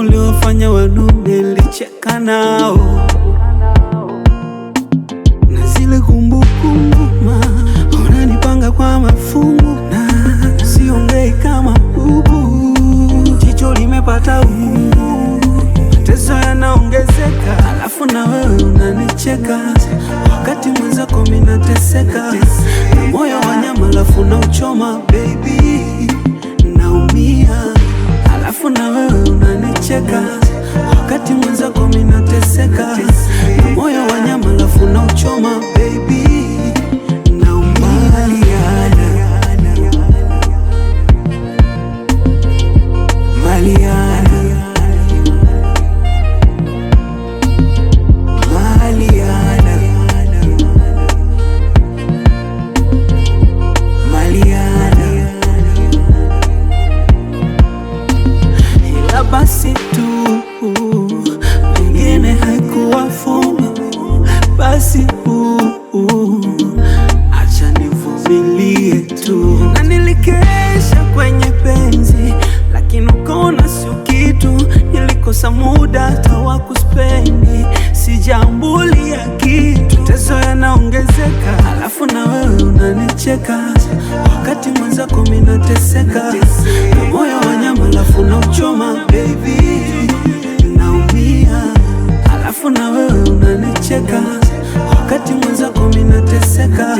uliofanya wanume nilicheka nao, na zile kumbukumbu unanipanga kwa mafungu, na siongei kama bubu, jicho limepata ukungu, mateso yanaongezeka, alafu na wewe unanicheka, wakati mwenzako mimi nateseka, na moyo wa nyama alafu na uchoma baby, naumia, alafu na wewe unanicheka, wakati mwenzako mimi nateseka, na moyo wa nyama alafu na uchoma baby, naumia. Ila basi tu mengine haikuwa fungu, basi acha nivumilie tu, na nilikesha kwenye penzi, lakini ukaona sio kitu, nilikosa muda hata wa kuspendi, sijambulia kitu, mateso yanaongezeka, alafu na wewe unanicheka, wakati mwenzako mimi nateseka, na moyo wa nyama alafu na uchoma baby, naumia, alafu na wewe unanicheka, wakati mwenzako mimi nateseka.